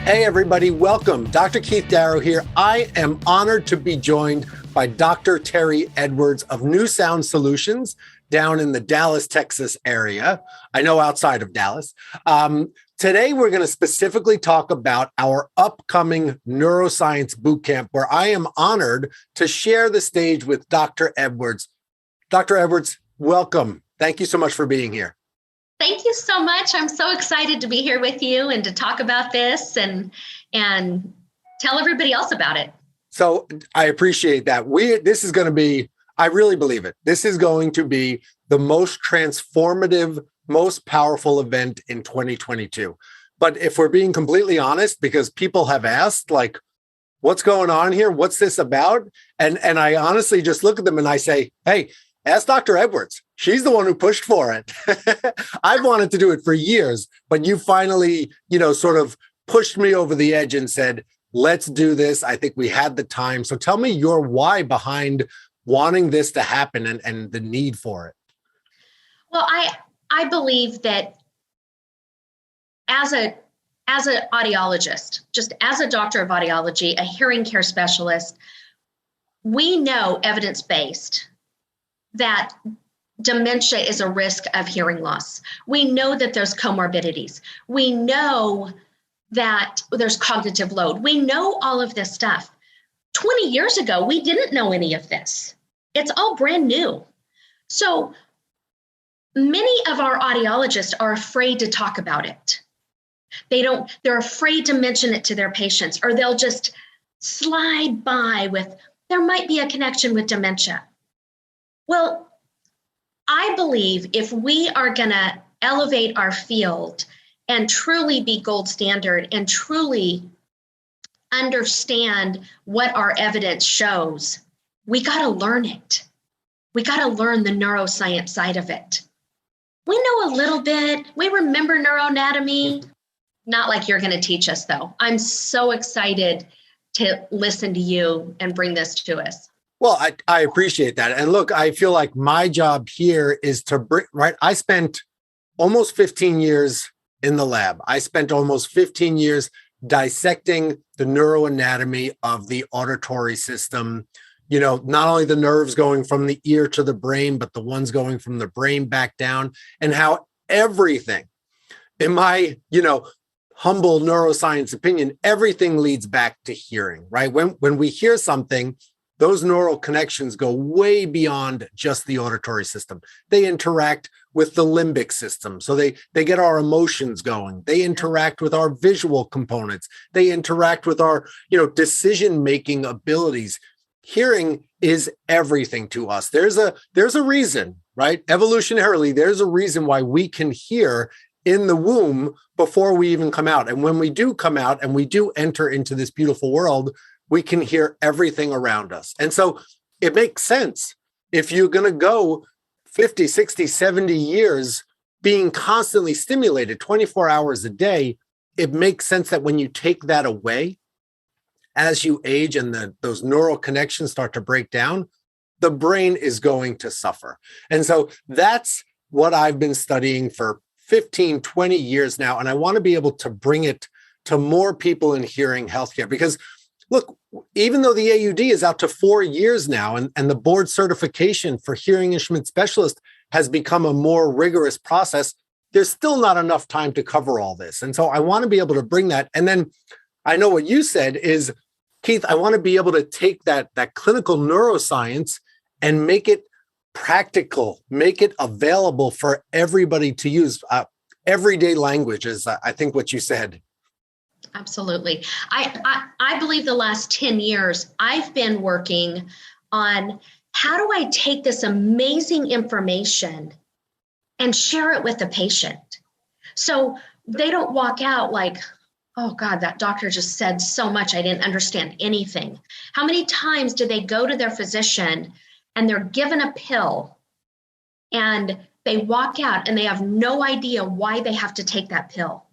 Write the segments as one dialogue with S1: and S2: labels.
S1: Hey, everybody, welcome. Dr. Keith Darrow here. I am honored to be joined by Dr. Terri Edwards of New Sound Solutions down in the Dallas, Texas area. I know outside of Dallas. Today, we're going to specifically talk about our upcoming neuroscience bootcamp, where I am honored to share the stage with Dr. Edwards. Dr. Edwards, welcome. Thank you so much for being here.
S2: Thank you so much. I'm so excited to be here with you and to talk about this and tell everybody else about it.
S1: So I appreciate that. This is going to be, I really believe it. This is going to be the most transformative, most powerful event in 2022. But if we're being completely honest, because people have asked, like, what's going on here? What's this about? And I honestly just look at them and I say, hey, ask Dr. Edwards. She's the one who pushed for it. I've wanted to do it for years, but you finally, sort of pushed me over the edge and said, let's do this. I think we had the time. So tell me your why behind wanting this to happen and the need for it.
S2: Well, I believe that as an audiologist, just as a doctor of audiology, a hearing care specialist, we know evidence-based that dementia is a risk of hearing loss. We know that there's comorbidities. We know that there's cognitive load. We know all of this stuff. 20 years ago, we didn't know any of this. It's all brand new. So many of our audiologists are afraid to talk about it. They're afraid to mention it to their patients, or they'll just slide by with, there might be a connection with dementia. Well, I believe if we are going to elevate our field and truly be gold standard and truly understand what our evidence shows, we got to learn it. We got to learn the neuroscience side of it. We know a little bit. We remember neuroanatomy. Not like you're going to teach us, though. I'm so excited to listen to you and bring this to us.
S1: Well, I appreciate that. And look, I feel like my job here is to bring, right? I spent almost 15 years in the lab. I spent almost 15 years dissecting the neuroanatomy of the auditory system. Not only the nerves going from the ear to the brain, but the ones going from the brain back down, and how everything, in my, humble neuroscience opinion, everything leads back to hearing, right? When we hear something, those neural connections go way beyond just the auditory system. They interact with the limbic system. So they get our emotions going. They interact with our visual components. They interact with our, decision-making abilities. Hearing is everything to us. There's a reason, right? Evolutionarily, there's a reason why we can hear in the womb before we even come out. And when we do come out and we do enter into this beautiful world, we can hear everything around us. And so it makes sense. If you're going to go 50, 60, 70 years being constantly stimulated 24 hours a day, it makes sense that when you take that away, as you age and those neural connections start to break down, the brain is going to suffer. And so that's what I've been studying for 15, 20 years now. And I want to be able to bring it to more people in hearing healthcare, because look, even though the AUD is out to 4 years now, and the board certification for hearing instrument specialist has become a more rigorous process, there's still not enough time to cover all this. And so I want to be able to bring that. And then I know what you said is, Keith, I want to be able to take that clinical neuroscience and make it practical, make it available for everybody to use. Everyday language is, I think, what you said.
S2: Absolutely. I believe the last 10 years, I've been working on how do I take this amazing information and share it with the patient so they don't walk out like, oh God, that doctor just said so much, I didn't understand anything. How many times do they go to their physician and they're given a pill and they walk out and they have no idea why they have to take that pill?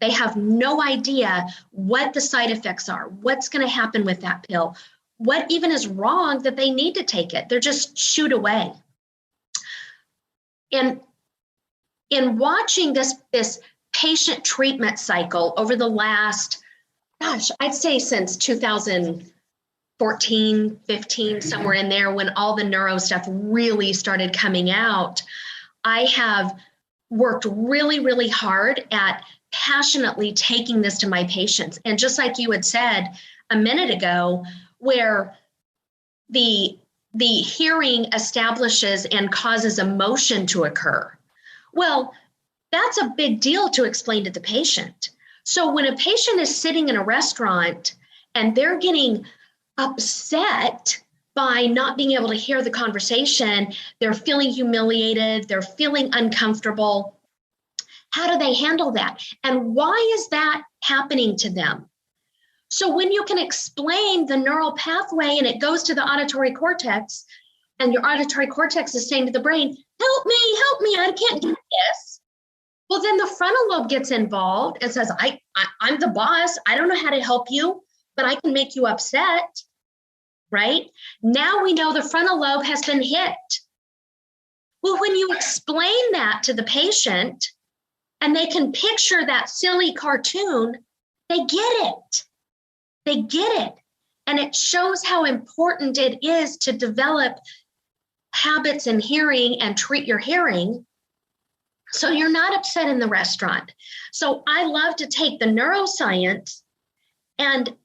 S2: They have no idea what the side effects are, what's going to happen with that pill, what even is wrong that they need to take it. They're just shooed away. And in watching this patient treatment cycle over the last gosh, I'd say since 2014, 15, somewhere in there, when all the neuro stuff really started coming out, I have worked really, really hard at passionately taking this to my patients. And just like you had said a minute ago, where the hearing establishes and causes emotion to occur. Well, that's a big deal to explain to the patient. So when a patient is sitting in a restaurant and they're getting upset by not being able to hear the conversation, they're feeling humiliated, they're feeling uncomfortable. How do they handle that? And why is that happening to them? So when you can explain the neural pathway and it goes to the auditory cortex, and your auditory cortex is saying to the brain, help me, I can't do this. Well, then the frontal lobe gets involved and says, I'm the boss. I don't know how to help you, but I can make you upset, right? Now we know the frontal lobe has been hit. Well, when you explain that to the patient and they can picture that silly cartoon, they get it. They get it. And it shows how important it is to develop habits in hearing and treat your hearing so you're not upset in the restaurant. So I love to take the neuroscience and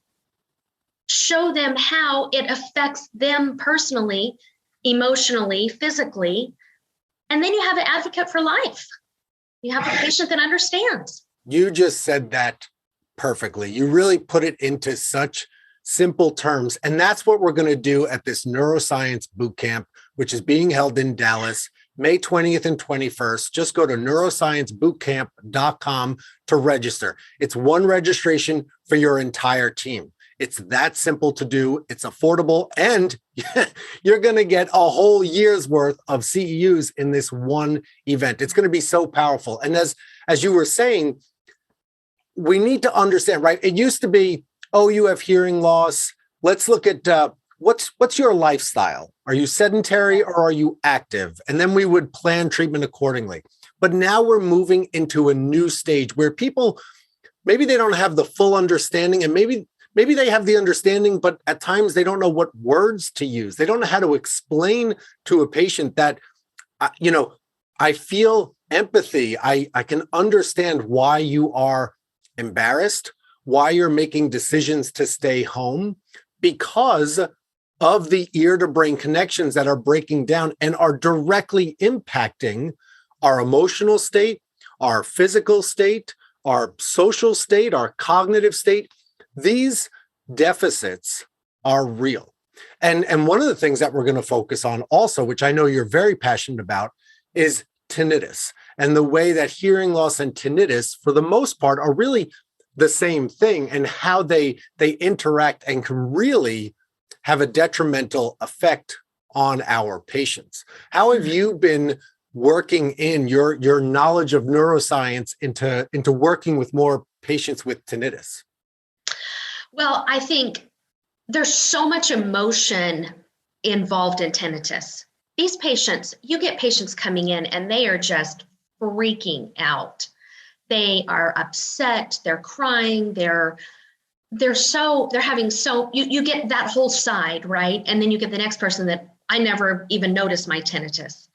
S2: show them how it affects them personally, emotionally, physically. And then you have an advocate for life. You have a patient that understands.
S1: You just said that perfectly. You really put it into such simple terms. And that's what we're going to do at this neuroscience boot camp, which is being held in Dallas, May 20th and 21st. Just go to neurosciencebootcamp.com to register. It's one registration for your entire team. It's that simple to do. It's affordable, and you're going to get a whole year's worth of CEUs in this one event. It's going to be so powerful. And as you were saying, we need to understand, right? It used to be, oh, you have hearing loss. Let's look at what's your lifestyle? Are you sedentary or are you active? And then we would plan treatment accordingly. But now we're moving into a new stage where people, maybe they don't have the full understanding, and maybe they have the understanding, but at times they don't know what words to use. They don't know how to explain to a patient that, I feel empathy. I can understand why you are embarrassed, why you're making decisions to stay home, because of the ear to brain connections that are breaking down and are directly impacting our emotional state, our physical state, our social state, our cognitive state. These deficits are real. And one of the things that we're going to focus on also, which I know you're very passionate about, is tinnitus, and the way that hearing loss and tinnitus, for the most part, are really the same thing, and how they interact and can really have a detrimental effect on our patients. How have you been working in your knowledge of neuroscience into working with more patients with tinnitus?
S2: Well, I think there's so much emotion involved in tinnitus. These patients, you get patients coming in and they are just freaking out. They are upset, they're crying, you get that whole side, right? And then you get the next person that, I never even noticed my tinnitus.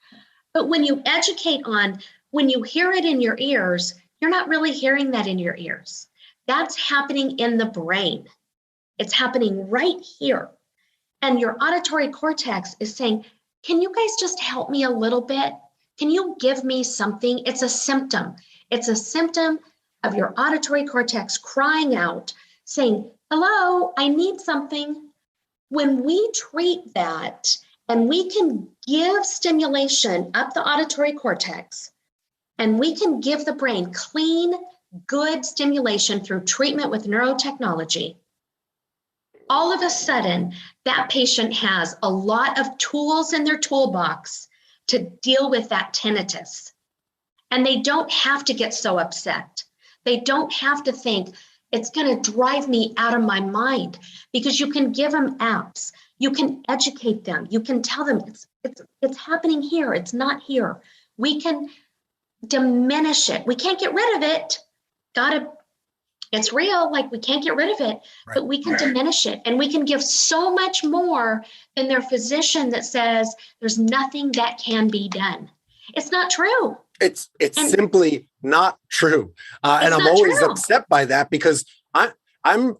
S2: But when you educate on, when you hear it in your ears, you're not really hearing that in your ears. That's happening in the brain. It's happening right here. And your auditory cortex is saying, can you guys just help me a little bit? Can you give me something? It's a symptom. It's a symptom of your auditory cortex crying out, saying, hello, I need something. When we treat that and we can give stimulation up the auditory cortex, and we can give the brain clean, good stimulation through treatment with neurotechnology, all of a sudden, that patient has a lot of tools in their toolbox to deal with that tinnitus. And they don't have to get so upset. They don't have to think it's going to drive me out of my mind, because you can give them apps. You can educate them. You can tell them it's happening here. It's not here. We can diminish it. We can't get rid of it. Got to It's real, like we can't get rid of it,
S1: Right.
S2: but we can diminish it. And we can give so much more than their physician that says there's nothing that can be done. It's not true.
S1: It's
S2: And
S1: simply not true. And
S2: it's
S1: I'm
S2: not
S1: always
S2: true.
S1: upset by that because I'm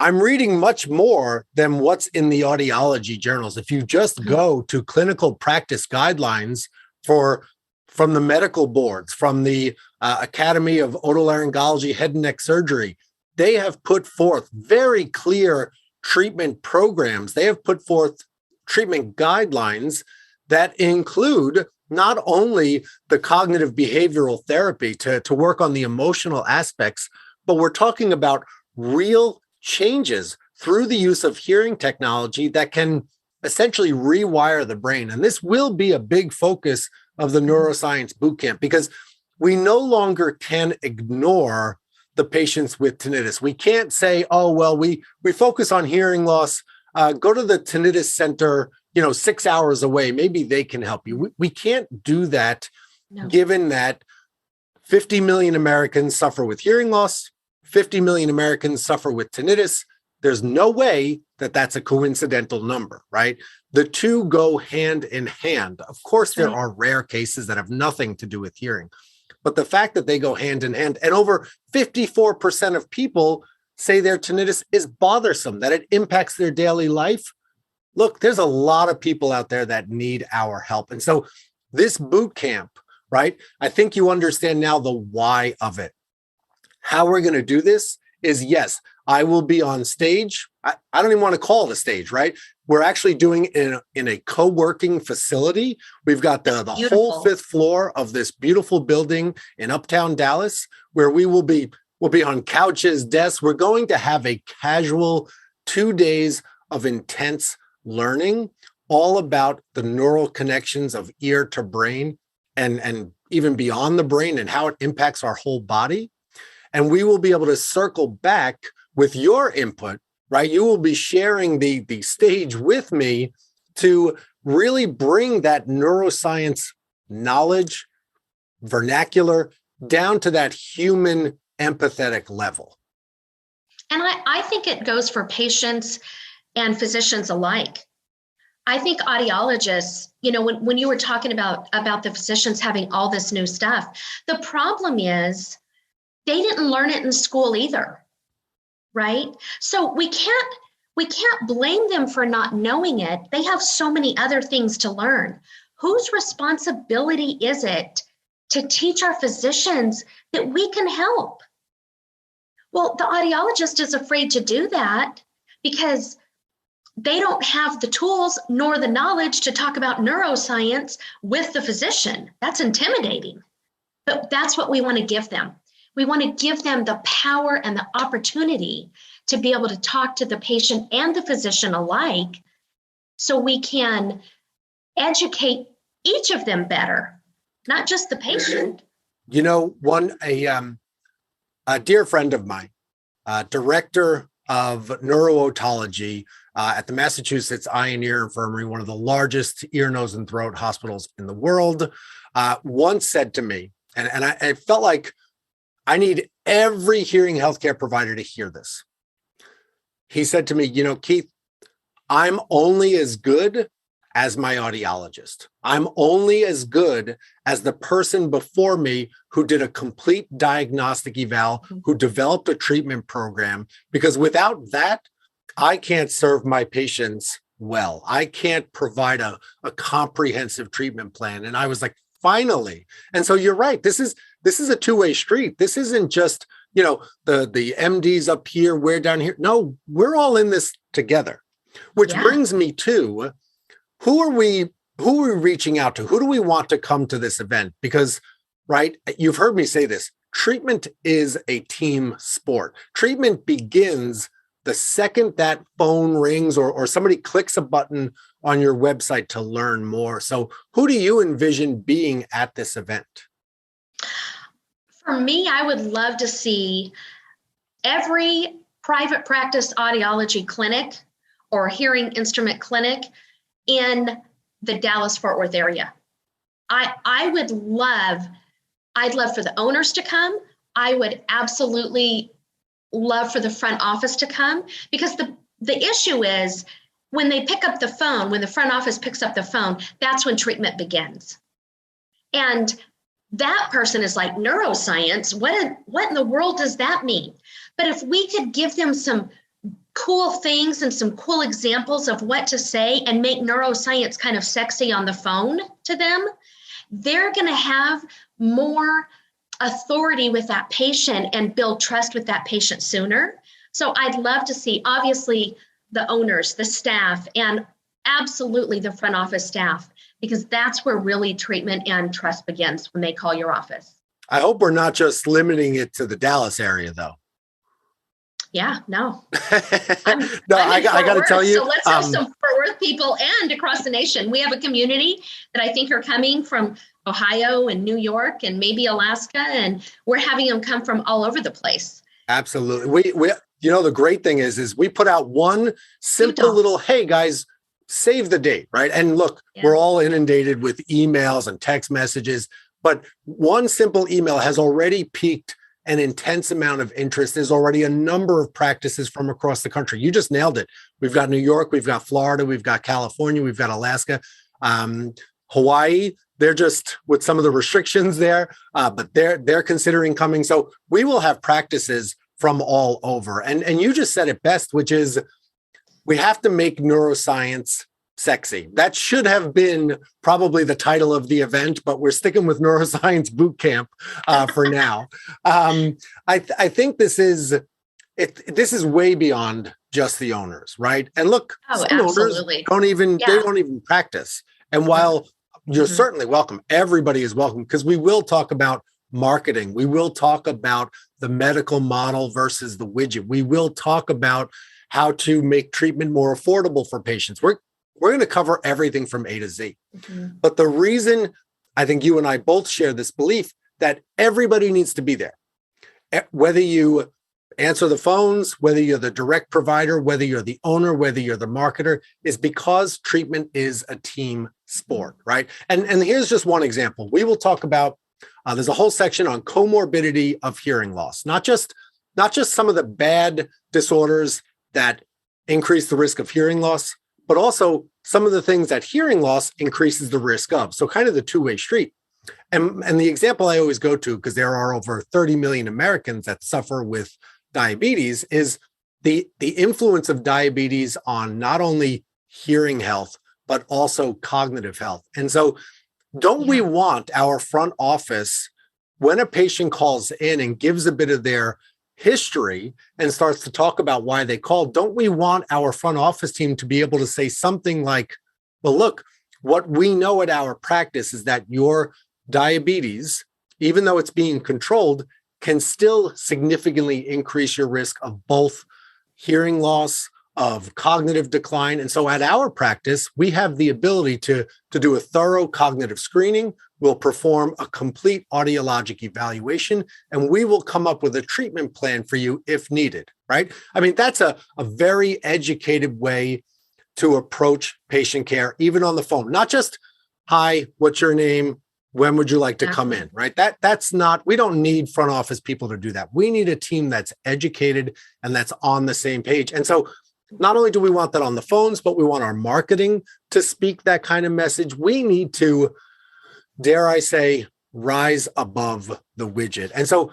S1: I'm reading much more than what's in the audiology journals. If you just go to clinical practice guidelines from the medical boards, from the Academy of Otolaryngology, Head and Neck Surgery, they have put forth very clear treatment programs. They have put forth treatment guidelines that include not only the cognitive behavioral therapy to work on the emotional aspects, but we're talking about real changes through the use of hearing technology that can essentially rewire the brain. And this will be a big focus of the neuroscience bootcamp because we no longer can ignore the patients with tinnitus. We can't say, oh, well, we focus on hearing loss. Go to the tinnitus center, 6 hours away. Maybe they can help you. We can't do that, given that 50 million Americans suffer with hearing loss. 50 million Americans suffer with tinnitus. There's no way that that's a coincidental number, right? The two go hand in hand. Of course, there are rare cases that have nothing to do with hearing, but the fact that they go hand in hand, and over 54% of people say their tinnitus is bothersome, that it impacts their daily life. Look, there's a lot of people out there that need our help. And so this boot camp, right? I think you understand now the why of it. How we're going to do this is, yes, I will be on stage. I don't even want to call it a stage, right? We're actually doing it in a co-working facility. We've got the whole 5th floor of this beautiful building in Uptown Dallas, where we'll be on couches, desks. We're going to have a casual 2 days of intense learning, all about the neural connections of ear to brain and even beyond the brain and how it impacts our whole body. And we will be able to circle back with your input, right? You will be sharing the stage with me to really bring that neuroscience knowledge, vernacular, down to that human empathetic level.
S2: And I think it goes for patients and physicians alike. I think audiologists, when you were talking about the physicians having all this new stuff, the problem is they didn't learn it in school either, right? So we can't blame them for not knowing it. They have so many other things to learn. Whose responsibility is it to teach our physicians that we can help? Well, the audiologist is afraid to do that because they don't have the tools nor the knowledge to talk about neuroscience with the physician. That's intimidating, but that's what we want to give them. We want to give them the power and the opportunity to be able to talk to the patient and the physician alike so we can educate each of them better, not just the patient.
S1: A dear friend of mine, director of neurootology at the Massachusetts Eye and Ear Infirmary, one of the largest ear, nose, and throat hospitals in the world, once said to me, and I felt like I need every hearing healthcare provider to hear this. He said to me, Keith, I'm only as good as my audiologist. I'm only as good as the person before me who did a complete diagnostic eval, who developed a treatment program, because without that, I can't serve my patients well. I can't provide a comprehensive treatment plan. And I was like, finally. And so you're right. This is a two-way street. This isn't just, the MDs up here, we're down here. No, we're all in this together, which brings me to who are we reaching out to? Who do we want to come to this event? Because, right, you've heard me say this, treatment is a team sport. Treatment begins the second that phone rings or somebody clicks a button on your website to learn more. So who do you envision being at this event?
S2: For me, I would love to see every private practice audiology clinic or hearing instrument clinic in the Dallas-Fort Worth area. I'd love for the owners to come. I would absolutely love for the front office to come, because the issue is when they pick up the phone, when the front office picks up the phone, that's when treatment begins. And that person is like, neuroscience, what in the world does that mean? But if we could give them some cool things and some cool examples of what to say and make neuroscience kind of sexy on the phone to them, they're going to have more authority with that patient and build trust with that patient sooner. So I'd love to see, obviously, the owners, the staff, and absolutely the front office staff, because that's where really treatment and trust begins when they call your office.
S1: I hope we're not just limiting it to the Dallas area, though.
S2: Yeah, no.
S1: I got to tell you.
S2: So let's have some Fort Worth people and across the nation. We have a community that I think are coming from Ohio and New York and maybe Alaska, and we're having them come from all over the place.
S1: Absolutely. We the great thing is we put out one simple little, hey guys, save the date, right? And look, we're all inundated with emails and text messages, but one simple email has already piqued an intense amount of interest. There's already a number of practices from across the country. You just nailed it. We've got New York, we've got Florida, we've got California, we've got Alaska, Hawaii. They're just with some of the restrictions there, but they're considering coming. So we will have practices from all over. And you just said it best, which is we have to make neuroscience sexy. That should have been probably the title of the event, but we're sticking with Neuroscience Boot Camp for now. I think this is way beyond just the owners, right? And look, some owners don't even practice. And while you're certainly welcome, everybody is welcome, because we will talk about marketing. We will talk about the medical model versus the widget. We will talk about how to make treatment more affordable for patients. We're going to cover everything from A to Z. Mm-hmm. But the reason I think you and I both share this belief that everybody needs to be there, whether you answer the phones, whether you're the direct provider, whether you're the owner, whether you're the marketer, is because treatment is a team sport, right? And here's just one example. We will talk about, there's a whole section on comorbidity of hearing loss, not just some of the bad disorders that increase the risk of hearing loss, but also some of the things that hearing loss increases the risk of. So kind of the two-way street. And the example I always go to, because there are over 30 million Americans that suffer with diabetes, is the influence of diabetes on not only hearing health, but also cognitive health. And so don't we want our front office, when a patient calls in and gives a bit of their history and starts to talk about why they called, don't we want our front office team to be able to say something like, well, look, what we know at our practice is that your diabetes, even though it's being controlled, can still significantly increase your risk of both hearing loss, of cognitive decline. And so at our practice, we have the ability to do a thorough cognitive screening. We'll perform a complete audiologic evaluation, and we will come up with a treatment plan for you if needed, right? I mean, that's a very educated way to approach patient care, even on the phone. Not just, hi, what's your name? When would you like to come in, right? That's not, we don't need front office people to do that. We need a team that's educated and that's on the same page. And so not only do we want that on the phones, but we want our marketing to speak that kind of message. We need to, dare I say, rise above the widget. And so,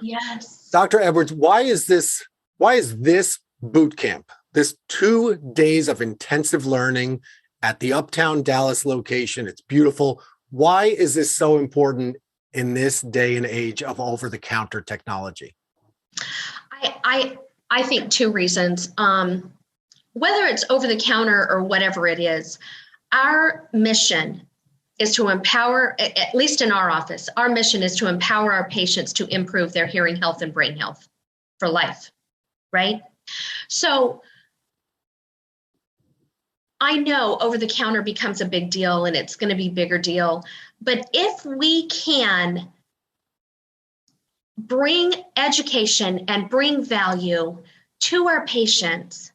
S1: Dr. Edwards, why is this boot camp, this 2 days of intensive learning at the Uptown Dallas location? It's beautiful. Why is this so important in this day and age of over-the-counter technology?
S2: I think two reasons. Whether it's over-the-counter or whatever it is, our mission is to empower, at least in our office, our mission is to empower our patients to improve their hearing health and brain health for life, right? So I know over-the-counter becomes a big deal and it's going to be a bigger deal. But if we can bring education and bring value to our patients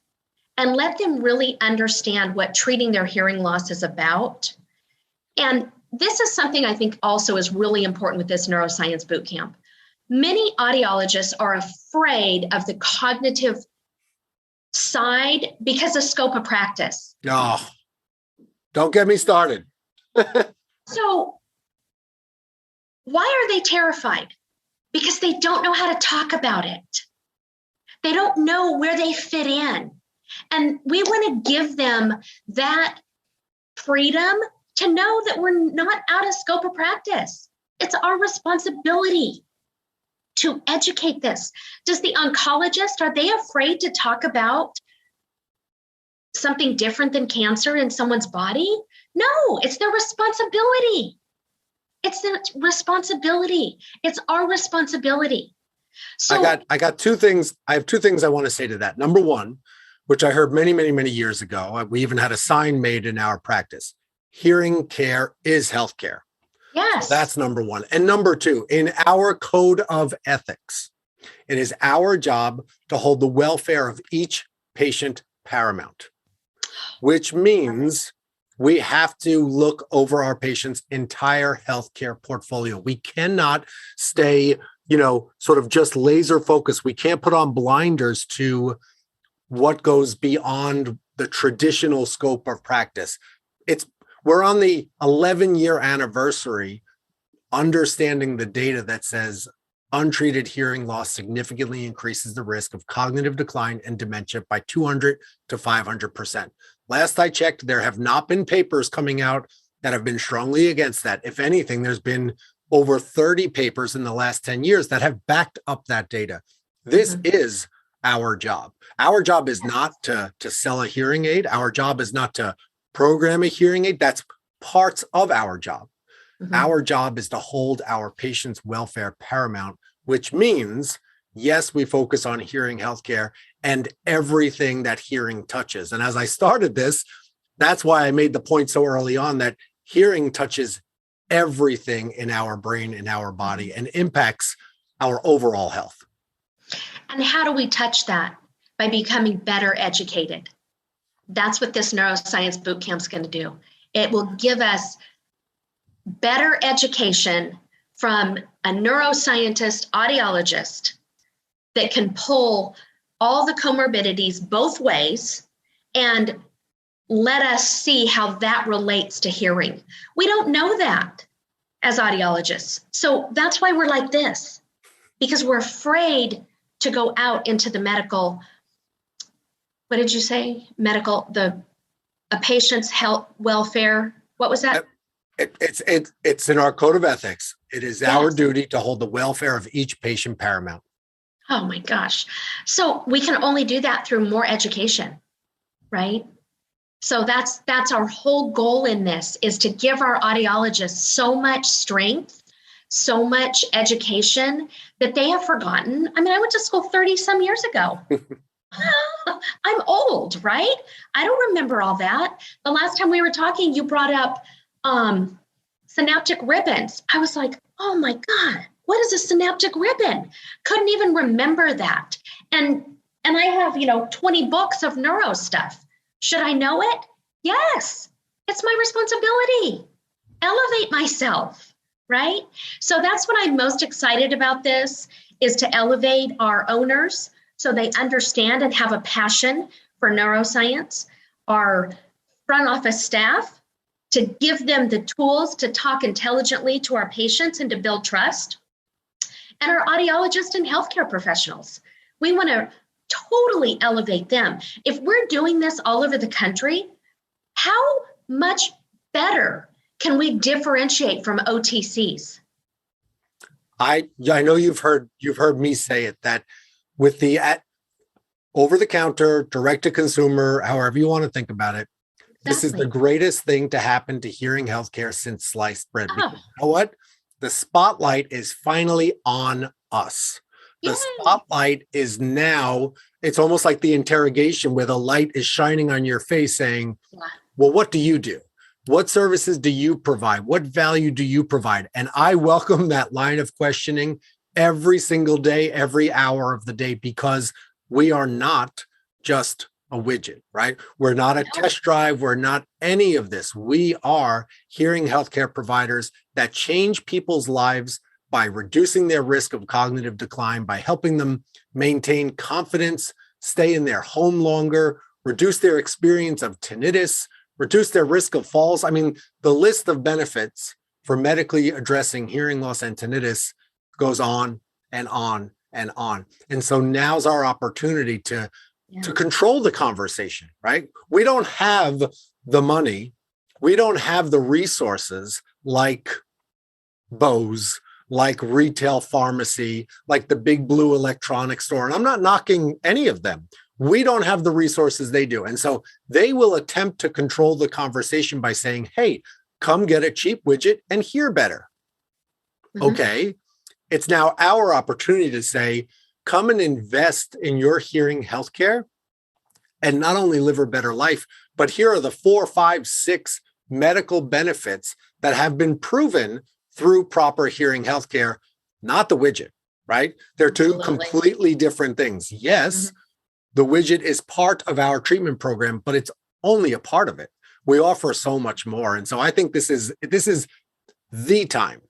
S2: and let them really understand what treating their hearing loss is about. And this is something I think also is really important with this neuroscience boot camp. Many audiologists are afraid of the cognitive side because of scope of practice.
S1: Oh, don't get me started.
S2: So why are they terrified? Because they don't know how to talk about it. They don't know where they fit in. And we want to give them that freedom to know that we're not out of scope of practice. It's our responsibility to educate this. Does the oncologist, are they afraid to talk about something different than cancer in someone's body? No, it's their responsibility. It's their responsibility. It's our responsibility. So
S1: I got two things. I have two things I want to say to that. Number one, which I heard many, many, many years ago. We even had a sign made in our practice. Hearing care is healthcare.
S2: yes.
S1: So that's number one. And number two, in our code of ethics, it is our job to hold the welfare of each patient paramount, which means we have to look over our patient's entire healthcare portfolio. We cannot stay, sort of just laser focused. We can't put on blinders to what goes beyond the traditional scope of practice. We're on the 11-year anniversary, understanding the data that says untreated hearing loss significantly increases the risk of cognitive decline and dementia by 200 to 500%. Last I checked, there have not been papers coming out that have been strongly against that. If anything, there's been over 30 papers in the last 10 years that have backed up that data. This is our job. Our job is not to sell a hearing aid. Our job is not to program a hearing aid. That's parts of our job. Our job is to hold our patients' welfare paramount, which means, yes, we focus on hearing healthcare and everything that hearing touches. And as I started this, that's why I made the point so early on that hearing touches everything in our brain, in our body, and impacts our overall health.
S2: And how do we touch that? By becoming better educated. That's what this neuroscience boot camp is going to do. It will give us better education from a neuroscientist, audiologist that can pull all the comorbidities both ways and let us see how that relates to hearing. We don't know that as audiologists. So that's why we're like this, because we're afraid to go out into the medical, what did you say? A patient's health, welfare. What was that?
S1: It's in our code of ethics. It is our duty to hold the welfare of each patient paramount.
S2: Oh my gosh. So we can only do that through more education, right? So that's our whole goal in this, is to give our audiologists so much strength, so much education that they have forgotten. I mean, I went to school 30 some years ago. I'm old, right? I don't remember all that. The last time we were talking, you brought up synaptic ribbons. I was like, oh my God, what is a synaptic ribbon? Couldn't even remember that. And I have, 20 books of neuro stuff. Should I know it? Yes, it's my responsibility. Elevate myself, right? So that's what I'm most excited about this, is to elevate our owners so they understand and have a passion for neuroscience, our front office staff, to give them the tools to talk intelligently to our patients and to build trust, and our audiologists and healthcare professionals. We want to totally elevate them. If we're doing this all over the country, how much better can we differentiate from OTCs?
S1: I know you've heard me say it, that with the over-the-counter, direct-to-consumer, however you want to think about it, this is the greatest thing to happen to hearing healthcare since sliced bread. Because you know what? The spotlight is finally on us. The spotlight is now, it's almost like the interrogation where the light is shining on your face saying, well, what do you do? What services do you provide? What value do you provide? And I welcome that line of questioning every single day, every hour of the day, because we are not just a widget, right? We're not a test drive. We're not any of this. We are hearing healthcare providers that change people's lives by reducing their risk of cognitive decline, by helping them maintain confidence, stay in their home longer, reduce their experience of tinnitus, reduce their risk of falls. I mean, the list of benefits for medically addressing hearing loss and tinnitus goes on and on and on. And so now's our opportunity to control the conversation, right? We don't have the money. We don't have the resources like Bose, like retail pharmacy, like the big blue electronics store. And I'm not knocking any of them. We don't have the resources they do. And so they will attempt to control the conversation by saying, hey, come get a cheap widget and hear better. Mm-hmm. Okay. It's now our opportunity to say, come and invest in your hearing healthcare and not only live a better life, but here are the 4, 5, 6 medical benefits that have been proven through proper hearing healthcare, not the widget, right? They're two completely different things. Yes, the widget is part of our treatment program, but it's only a part of it. We offer so much more. And so I think this is the time.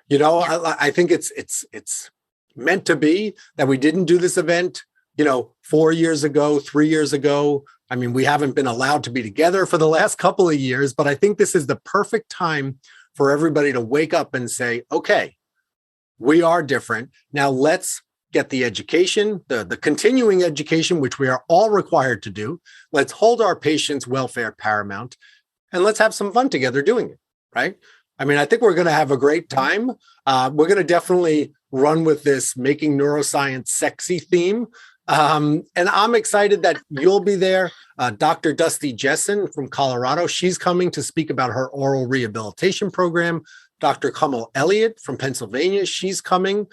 S1: You know, I think it's meant to be that we didn't do this event, 4 years ago, 3 years ago. I mean, we haven't been allowed to be together for the last couple of years, but I think this is the perfect time for everybody to wake up and say, okay, we are different. Now let's get the education, the continuing education, which we are all required to do. Let's hold our patients' welfare paramount, and let's have some fun together doing it, right? I mean, I think we're going to have a great time. We're going to definitely run with this making neuroscience sexy theme. And I'm excited that you'll be there. Dr. Dusty Jessen from Colorado, she's coming to speak about her oral rehabilitation program. Dr. Kamal Elliott from Pennsylvania, she's coming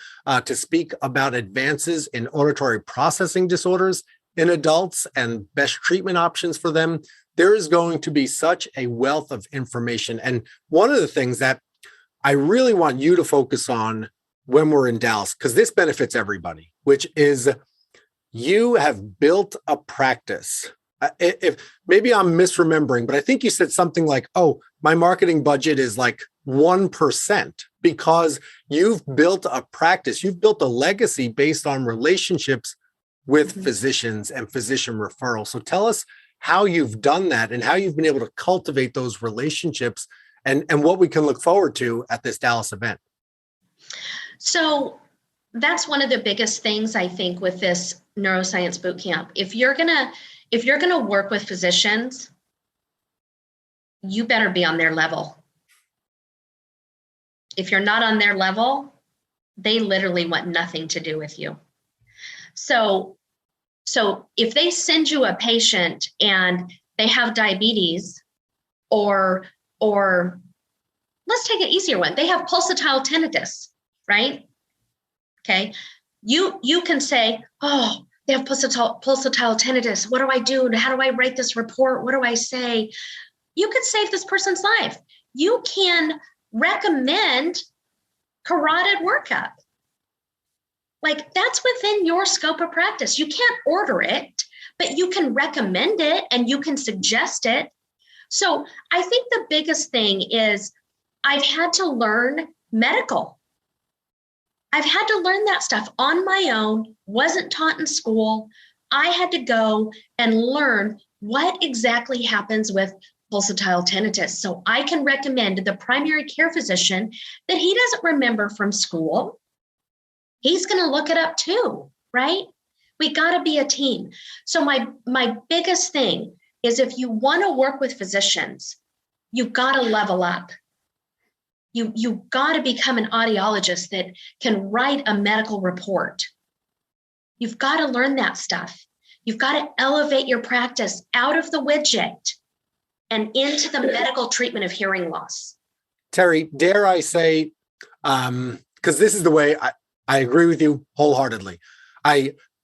S1: to speak about advances in auditory processing disorders in adults and best treatment options for them. There is going to be such a wealth of information. And one of the things that I really want you to focus on when we're in Dallas, because this benefits everybody, which is you have built a practice. If maybe I'm misremembering, but I think you said something like, oh, my marketing budget is like 1%, because you've built a practice, you've built a legacy based on relationships with physicians and physician referrals. So tell us how you've done that and how you've been able to cultivate those relationships and what we can look forward to at this Dallas event.
S2: So that's one of the biggest things I think with this neuroscience bootcamp. If you're gonna work with physicians, you better be on their level. If you're not on their level, they literally want nothing to do with you. So if they send you a patient and they have diabetes, or let's take an easier one, they have pulsatile tinnitus, right? Okay, you can say, oh, they have pulsatile tinnitus. What do I do? How do I write this report? What do I say? You could save this person's life. You can recommend carotid workup. Like, that's within your scope of practice. You can't order it, but you can recommend it and you can suggest it. So I think the biggest thing is I've had to learn medical. I've had to learn that stuff on my own, wasn't taught in school. I had to go and learn what exactly happens with pulsatile tinnitus. So I can recommend to the primary care physician that he doesn't remember from school. He's going to look it up too, right? We got to be a team. So my biggest thing is, if you want to work with physicians, you've got to level up. You got to become an audiologist that can write a medical report. You've got to learn that stuff. You've got to elevate your practice out of the widget and into the medical treatment of hearing loss.
S1: Terri, dare I say, because this is the way I agree with you wholeheartedly.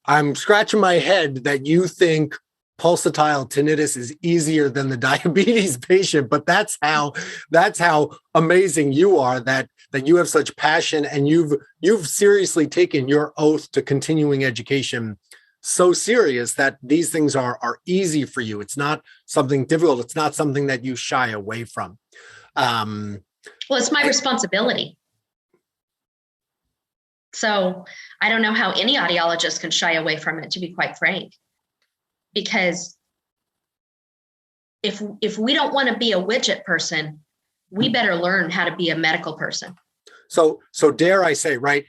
S1: I'm scratching my head that you think pulsatile tinnitus is easier than the diabetes patient, but that's how amazing you are, that you have such passion, and you've seriously taken your oath to continuing education so serious that these things are easy for you. It's not something difficult. It's not something that you shy away from.
S2: Well, it's my responsibility. So I don't know how any audiologist can shy away from it, to be quite frank, because if we don't want to be a widget person, we better learn how to be a medical person.
S1: So dare I say, right?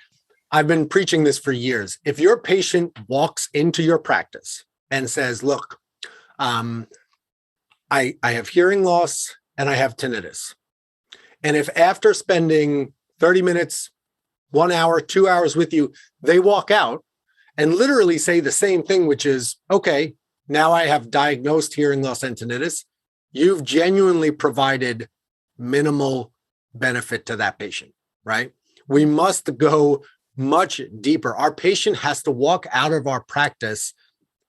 S1: I've been preaching this for years. If your patient walks into your practice and says, look, I have hearing loss and I have tinnitus. And if after spending 30 minutes, 1 hour, 2 hours with you, they walk out and literally say the same thing, which is, okay, now I have diagnosed hearing loss and tinnitus, you've genuinely provided minimal benefit to that patient, right? We must go much deeper. Our patient has to walk out of our practice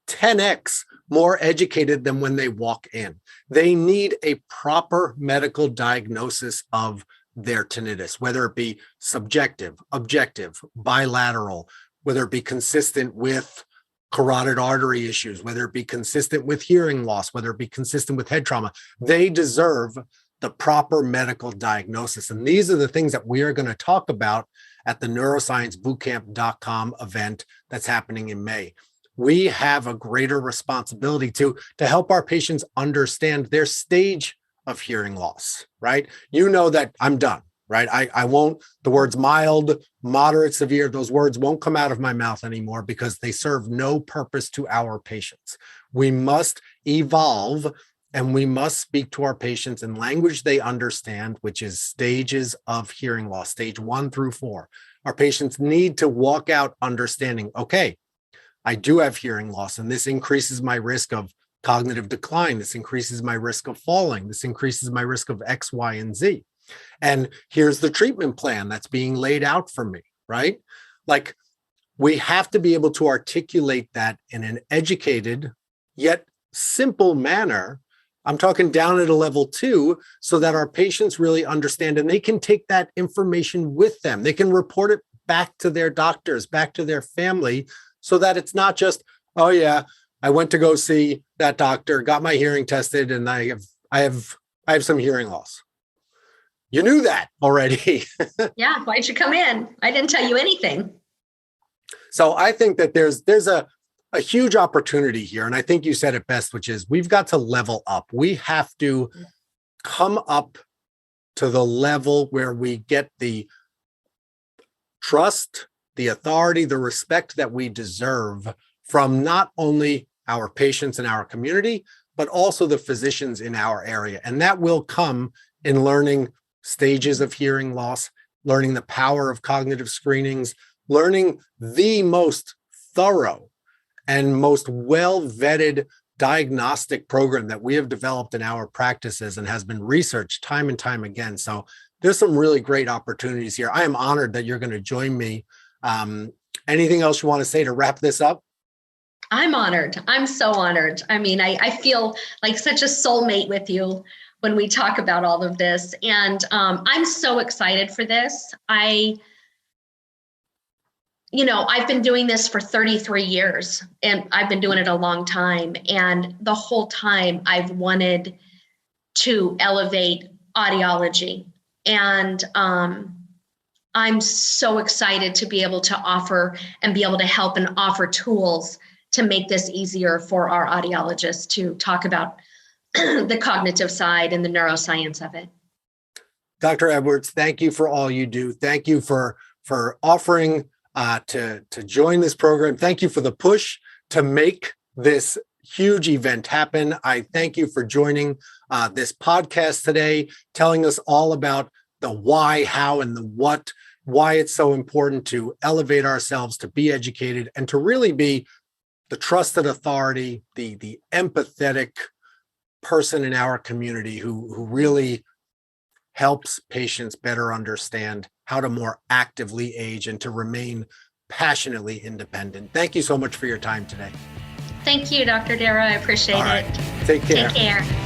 S1: 10x more educated than when they walk in. They need a proper medical diagnosis of their tinnitus, whether it be subjective, objective, bilateral, whether it be consistent with carotid artery issues, whether it be consistent with hearing loss, whether it be consistent with head trauma. They deserve the proper medical diagnosis. And these are the things that we are going to talk about at the neurosciencebootcamp.com event that's happening in May. We have a greater responsibility to help our patients understand their stage of hearing loss, right? You know that I'm done, right? I won't, the words mild, moderate, severe, those words won't come out of my mouth anymore because they serve no purpose to our patients. We must evolve and we must speak to our patients in language they understand, which is stages of hearing loss, stage 1 through 4. Our patients need to walk out understanding, okay, I do have hearing loss, and this increases my risk of cognitive decline. This increases my risk of falling. This increases my risk of X, Y, and Z. And here's the treatment plan that's being laid out for me, right? Like, we have to be able to articulate that in an educated yet simple manner. I'm talking down at a level 2 so that our patients really understand and they can take that information with them. They can report it back to their doctors, back to their family, so that it's not just, oh yeah, I went to go see that doctor, got my hearing tested, and I have some hearing loss. You knew that already.
S2: Yeah, why'd you come in? I didn't tell you anything.
S1: So I think that there's a huge opportunity here. And I think you said it best, which is we've got to level up. We have to come up to the level where we get the trust, the authority, the respect that we deserve from not only our patients in our community, but also the physicians in our area. And that will come in learning stages of hearing loss, learning the power of cognitive screenings, learning the most thorough and most well-vetted diagnostic program that we have developed in our practices and has been researched time and time again. So there's some really great opportunities here. I am honored that you're going to join me. Anything else you want to say to wrap this up?
S2: I'm honored. I'm so honored. I mean, I feel like such a soulmate with you when we talk about all of this. And I'm so excited for this. I've been doing this for 33 years and I've been doing it a long time. And the whole time I've wanted to elevate audiology. And I'm so excited to be able to offer and be able to help and offer tools to make this easier for our audiologists to talk about the cognitive side and the neuroscience of it.
S1: Dr. Edwards, thank you for all you do. Thank you for offering to join this program. Thank you for the push to make this huge event happen. I thank you for joining this podcast today, telling us all about the why, how, and the what, why it's so important to elevate ourselves, to be educated, and to really be the trusted authority, the empathetic person in our community who really helps patients better understand how to more actively age and to remain passionately independent. Thank you so much for your time today.
S2: Thank you, Dr. Darrow. I appreciate it.
S1: Take care.
S2: Take care.